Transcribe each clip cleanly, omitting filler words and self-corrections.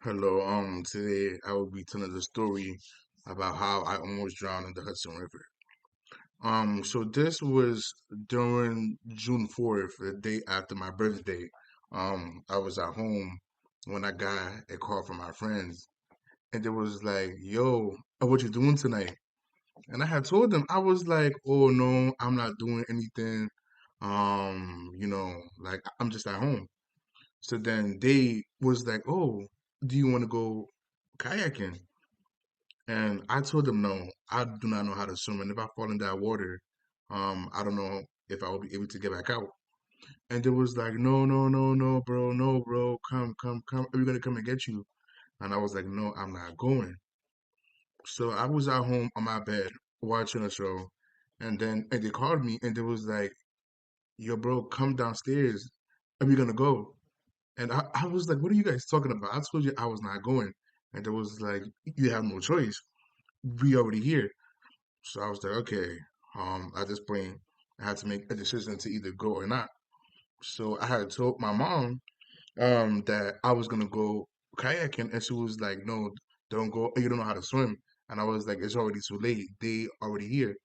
Hello, today I will be telling the story about how I almost drowned in the Hudson River. So this was during June 4th, the day after my birthday. I was at home when I got a call from my friends, and it was like, "Yo, what you doing tonight?" And I had told them I was like, "Oh no, I'm not doing anything. Like I'm just at home." So then they was like, "Oh, do you want to go kayaking?" And I told them, "No, I do not know how to swim, and if I fall in that water, I don't know if I will be able to get back out." And it was like, "No, no, no, no, bro, come, come, come. We're gonna come and get you." And I was like, "No, I'm not going." So I was at home on my bed watching a show, and they called me, and it was like, "Yo, bro, come downstairs. Are we gonna go?" And I was like, "What are you guys talking about? I told you I was not going." And it was like, "You have no choice. We already here." So I was like, okay. At this point, I had to make a decision to either go or not. So I had told my mom that I was gonna go kayaking, and she was like, "No, don't go. You don't know how to swim." And I was like, "It's already too late. They already here."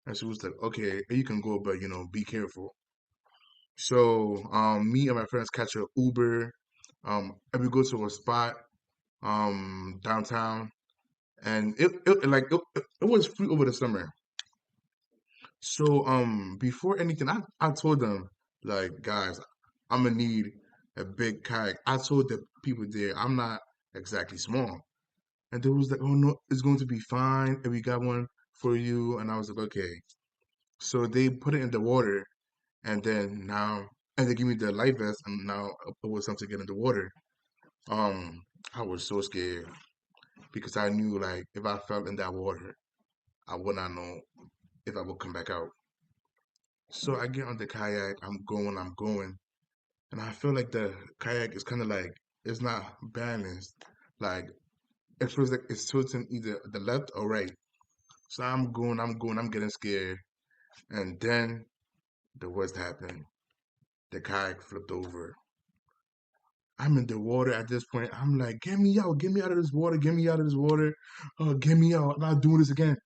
And she was like, "Okay, you can go, but be careful." So me and my friends catch a Uber, and we go to a spot downtown, and it was free over the summer. So before anything, I told them, like, guys, I'm gonna need a big kayak. I told the people there I'm not exactly small. And they was like, "Oh no, it's going to be fine, and we got one for you." And I was like, "Okay." So they put it in the water, and then now and they give me the life vest, and now it was time to get in the water. Um, I was so scared because I knew, like, if I fell in that water, I would not know if I would come back out. So I get on the kayak, I'm going, and I feel like the kayak is kind of like it's not balanced. Like it feels like it's tilting either the left or right. So I'm getting scared, and then the worst happened. The kayak flipped over. I'm in the water at this point. I'm like, get me out, get me out of this water, get me out of this water. Oh, get me out. I'm not doing this again.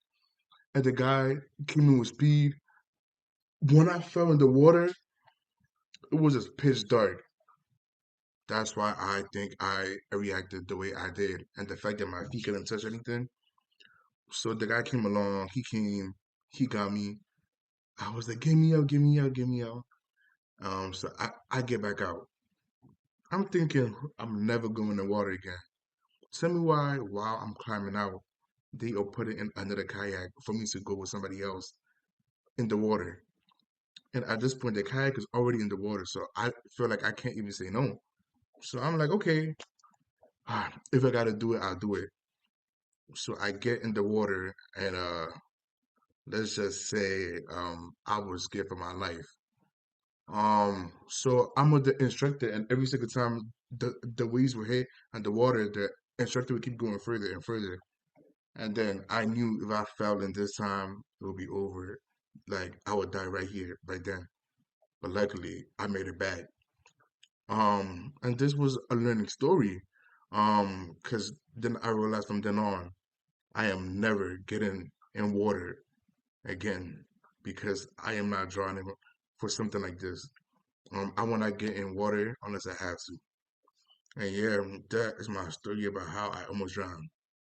And the guy came in with speed. When I fell in the water, it was just pitch dark. That's why I think I reacted the way I did. And the fact that my feet couldn't touch anything. So the guy came along, he got me. I was like, get me out, get me out, get me out. So I get back out. I'm thinking I'm never going in the water again. Tell me why while I'm climbing out, they will put it in another kayak for me to go with somebody else in the water. And at this point, the kayak is already in the water, so I feel like I can't even say no. So I'm like, okay, if I gotta do it, I'll do it. So I get in the water and let's just say I was scared for my life. So I'm with the instructor and every single time the waves were hit and the water, the instructor would keep going further and further. And then I knew if I fell in this time, it would be over. Like I would die right here, right then. But luckily I made it back. And this was a learning story. Because then I realized from then on, I am never getting in water again because I am not drowning for something like this. I will not get in water unless I have to. And yeah, that is my story about how I almost drowned.